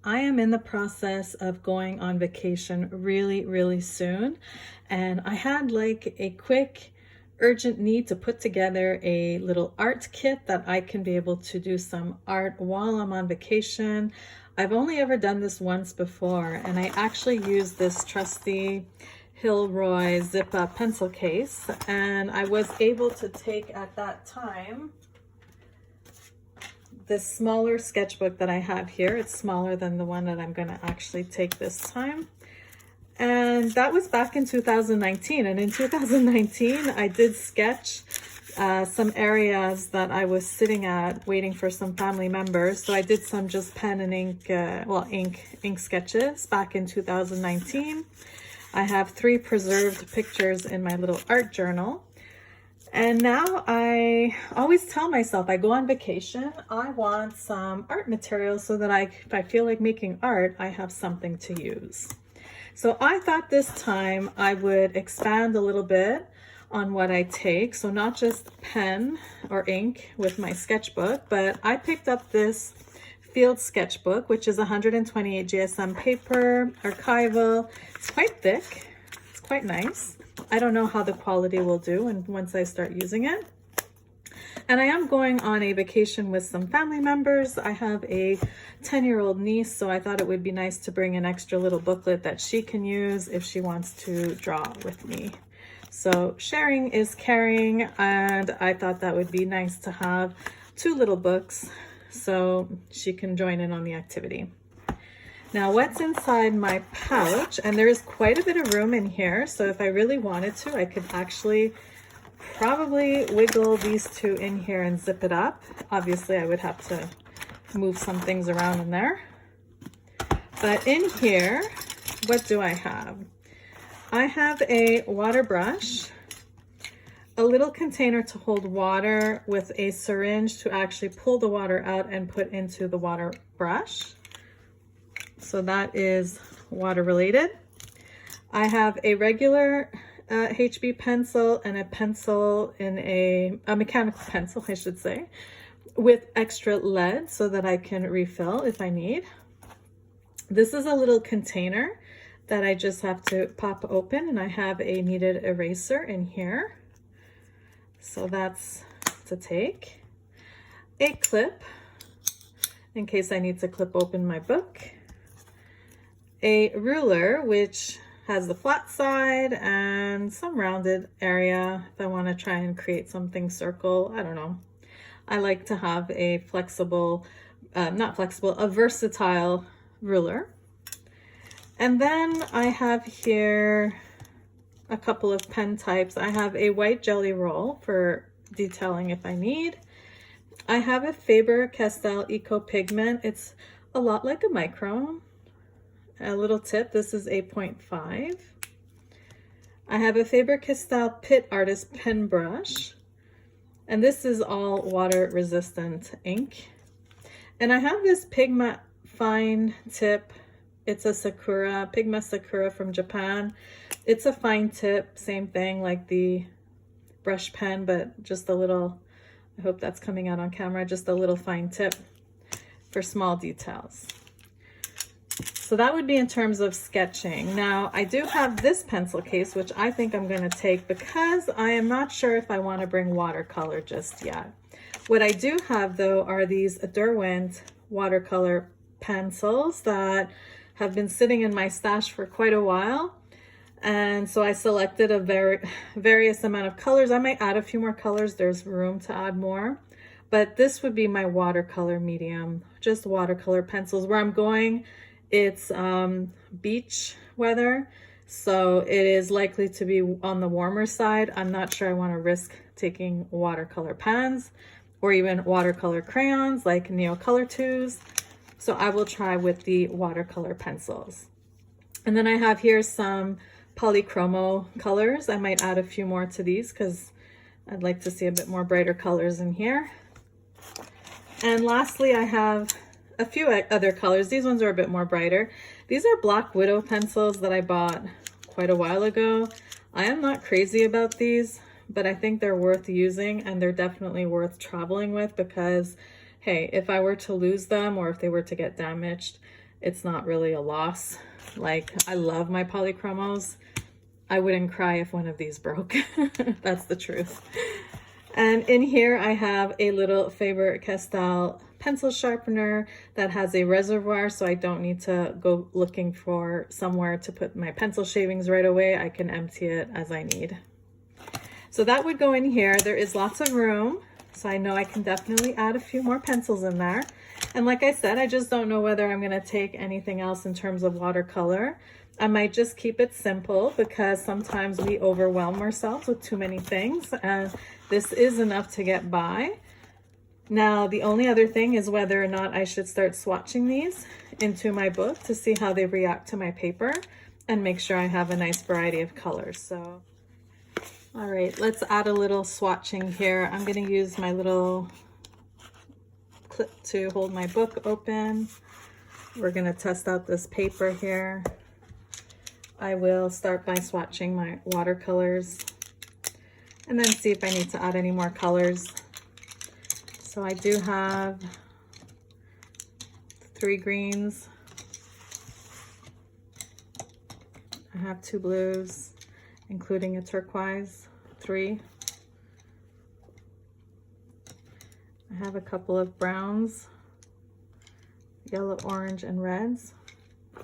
I am in the process of going on vacation really soon, and I had like a quick urgent need to put together a little art kit that I can be able to do some art while I'm on vacation. I've only ever done this once before, and I actually used this trusty Hilroy zip-up pencil case, and I was able to take at that time this smaller sketchbook that I have here. It's smaller than the one that I'm going to actually take this time. And that was back in 2019. And in 2019, I did sketch some areas that I was sitting at waiting for some family members. So I did some just pen and ink, ink sketches back in 2019. I have 3 preserved pictures in my little art journal. And now I always tell myself, I go on vacation, I want some art material so that if I feel like making art, I have something to use. So I thought this time I would expand a little bit on what I take. So not just pen or ink with my sketchbook, but I picked up this field sketchbook, which is 128 GSM paper, archival. It's quite thick, it's quite nice. I don't know how the quality will do and once I start using it. And I am going on a vacation with some family members. I have a 10-year-old niece, so I thought it would be nice to bring an extra little booklet that she can use if she wants to draw with me. So sharing is caring, and I thought that would be nice to have 2 little books so she can join in on the activity. Now, what's inside my pouch, and there is quite a bit of room in here, so if I really wanted to, I could actually probably wiggle these 2 in here and zip it up. Obviously, I would have to move some things around in there. But in here, what do I have? I have a water brush, a little container to hold water with a syringe to actually pull the water out and put into the water brush. So that is water related. I have a regular HB pencil and a pencil in a mechanical pencil, I should say, with extra lead so that I can refill if I need. This is a little container that I just have to pop open, and I have a kneaded eraser in here. So that's to take. A clip in case I need to clip open my book. A ruler, which has the flat side and some rounded area if I want to try and create something circle. I don't know. I like to have a flexible, a versatile ruler. And then I have here a couple of pen types. I have a white jelly roll for detailing if I need. I have a Faber-Castell Eco Pigment. It's a lot like a micron. A little tip, this is 8.5. I have a Faber-Castell Pit Artist pen brush, and this is all water resistant ink. And I have this Pigma fine tip. It's a Sakura, Pigma Sakura from Japan. It's a fine tip, same thing like the brush pen, but just a little, I hope that's coming out on camera, just a little fine tip for small details. So that would be in terms of sketching. Now, I do have this pencil case, which I think I'm going to take because I am not sure if I want to bring watercolor just yet. What I do have, though, are these Derwent watercolor pencils that have been sitting in my stash for quite a while. And so I selected a various amount of colors. I might add a few more colors. There's room to add more. But this would be my watercolor medium, just watercolor pencils. Where I'm going, it's beach weather, so it is likely to be on the warmer side. I'm not sure I want to risk taking watercolor pens or even watercolor crayons like Neocolor 2s. So I will try with the watercolor pencils. And then I have here some polychromo colors. I might add a few more to these because I'd like to see a bit more brighter colors in here. And lastly, I have a few other colors. These ones are a bit more brighter. These are Black Widow pencils that I bought quite a while ago. I am not crazy about these, but I think they're worth using, and they're definitely worth traveling with because, hey, if I were to lose them or if they were to get damaged, it's not really a loss. Like, I love my polychromos. I wouldn't cry if one of these broke. That's the truth. And in here I have a little Faber-Castell pencil sharpener that has a reservoir, so I don't need to go looking for somewhere to put my pencil shavings right away. I can empty it as I need. So that would go in here. There is lots of room, so I know I can definitely add a few more pencils in there. And like I said, I just don't know whether I'm gonna take anything else in terms of watercolor. I might just keep it simple because sometimes we overwhelm ourselves with too many things, and this is enough to get by. Now, the only other thing is whether or not I should start swatching these into my book to see how they react to my paper and make sure I have a nice variety of colors. So, all right, let's add a little swatching here. I'm gonna use my little clip to hold my book open. We're gonna test out this paper here. I will start by swatching my watercolors and then see if I need to add any more colors. So I do have 3 greens. I have 2 blues, including a turquoise, 3. I have a couple of browns, yellow, orange, and reds,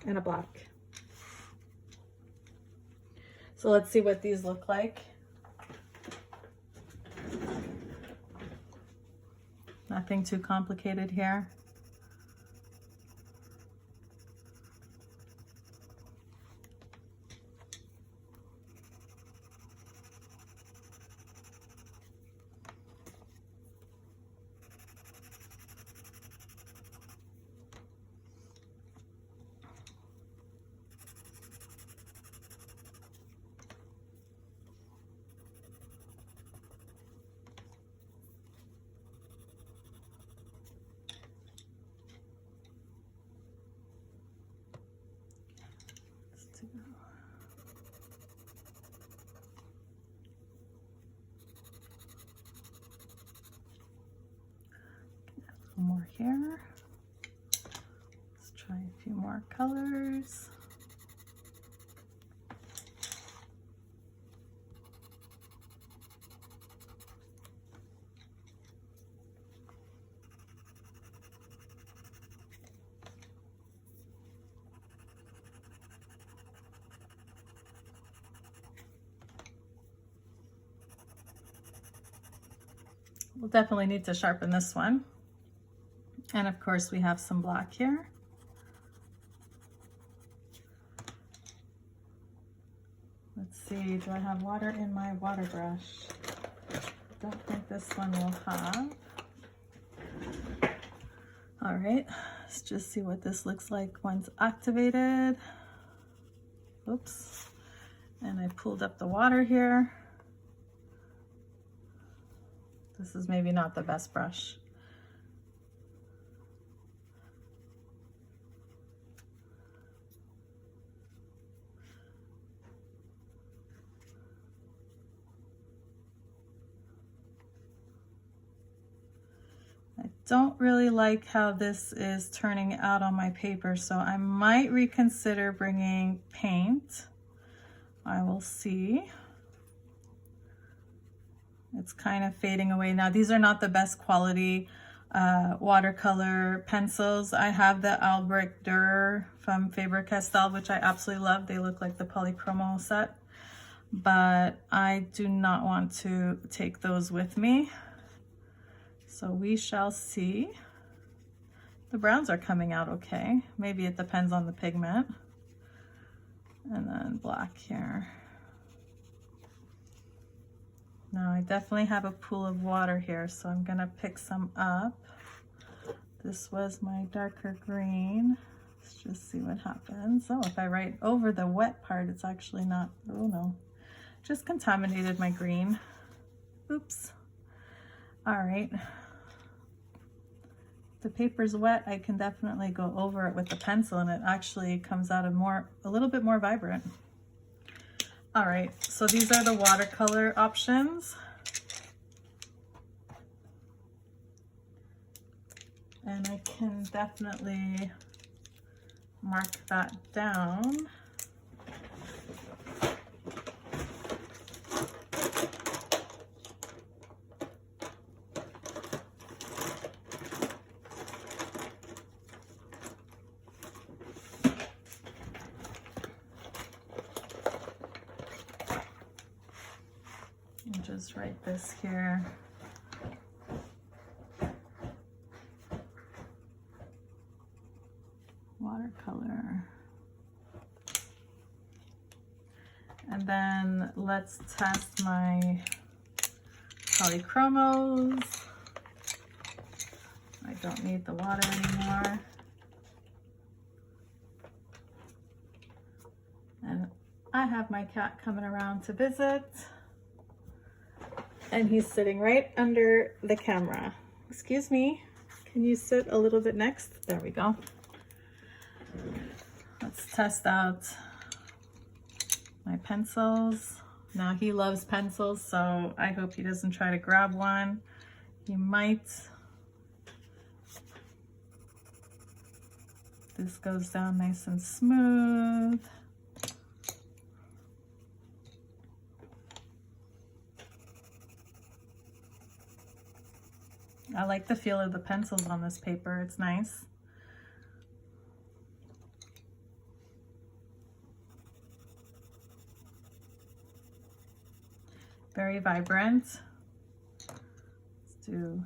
and a black. So let's see what these look like. Nothing too complicated here. More here. Let's try a few more colors. We'll definitely need to sharpen this one. And of course we have some black here. Let's see, do I have water in my water brush? Don't think this one will have. All right, let's just see what this looks like once activated. Oops, and I pulled up the water here. This is maybe not the best brush. Don't really like how this is turning out on my paper, so I might reconsider bringing paint. I will see. It's kind of fading away now. These are not the best quality watercolor pencils. I have the Albrecht Dürer from Faber-Castell, which I absolutely love. They look like the polychromo set, but I do not want to take those with me. So we shall see. The browns are coming out okay. Maybe it depends on the pigment. And then black here. Now I definitely have a pool of water here, so I'm gonna pick some up. This was my darker green. Let's just see what happens. Oh, if I write over the wet part, it's actually not, oh no. Just contaminated my green. Oops. All right. The paper's wet, I can definitely go over it with the pencil and it actually comes out a little bit more vibrant. All right, so these are the watercolor options. And I can definitely mark that down. And just write this here. Watercolor. And then let's test my polychromos. I don't need the water anymore. And I have my cat coming around to visit. And he's sitting right under the camera. Excuse me, can you sit a little bit next? There we go. Let's test out my pencils. Now he loves pencils, so I hope he doesn't try to grab one. He might. This goes down nice and smooth. I like the feel of the pencils on this paper, it's nice. Very vibrant. Let's do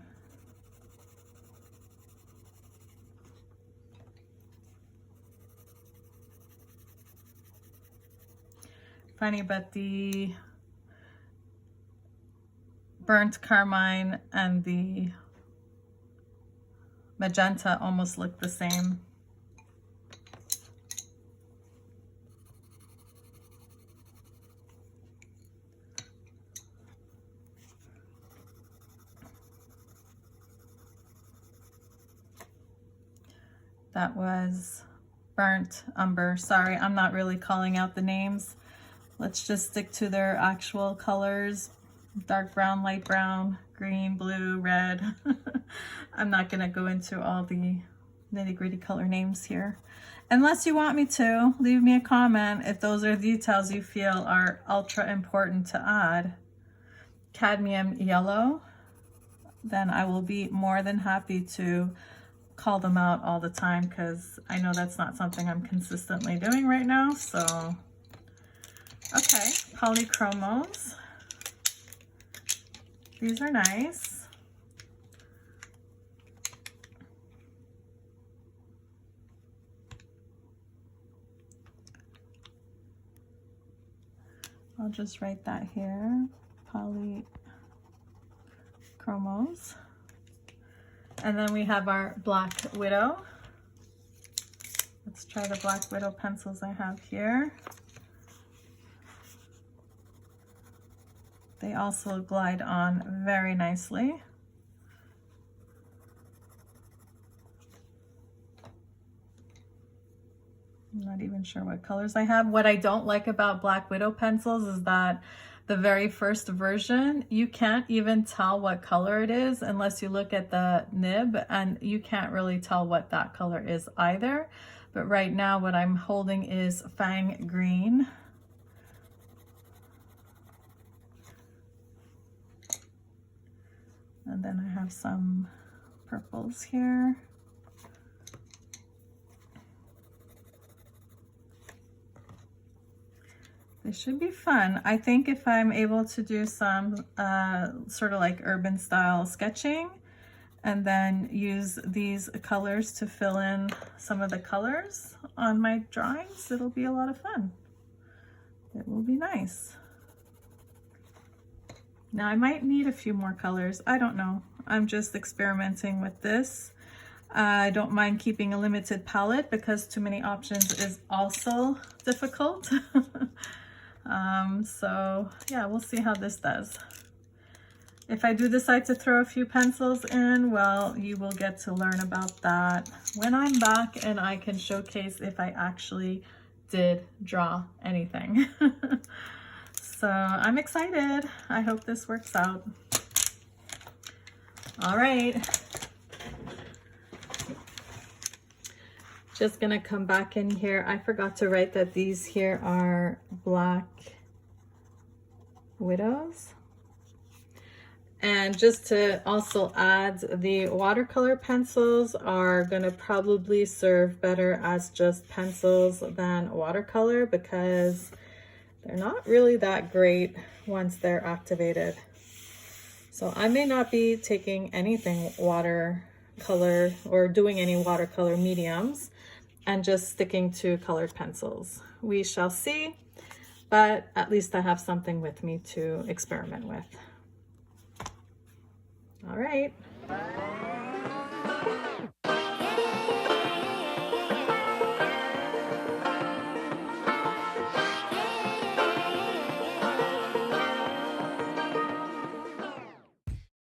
funny, but the burnt carmine and the magenta almost look the same. That was burnt umber. Sorry, I'm not really calling out the names. Let's just stick to their actual colors. Dark brown, light brown, green, blue, red. I'm not gonna go into all the nitty-gritty color names here. Unless you want me to, leave me a comment if those are details you feel are ultra important to add. Cadmium yellow, then I will be more than happy to call them out all the time, because I know that's not something I'm consistently doing right now. So, okay, polychromos. These are nice. I'll just write that here, polychromos. And then we have our Black Widow. Let's try the Black Widow pencils I have here. They also glide on very nicely. I'm not even sure what colors I have. What I don't like about Black Widow pencils is that the very first version, you can't even tell what color it is unless you look at the nib, and you can't really tell what that color is either. But right now what I'm holding is Fang Green. And then I have some purples here. This should be fun. I think if I'm able to do some sort of like urban style sketching and then use these colors to fill in some of the colors on my drawings, it'll be a lot of fun. It will be nice. Now I might need a few more colors. I don't know. I'm just experimenting with this. I don't mind keeping a limited palette because too many options is also difficult. So yeah, we'll see how this does. If I do decide to throw a few pencils in, well, you will get to learn about that when I'm back and I can showcase if I actually did draw anything. So I'm excited. I hope this works out. All right. Just gonna come back in here. I forgot to write that these here are Black Widows. And just to also add, the watercolor pencils are gonna probably serve better as just pencils than watercolor, because they're not really that great once they're activated. So I may not be taking anything watercolor or doing any watercolor mediums and just sticking to colored pencils. We shall see, but at least I have something with me to experiment with. All right.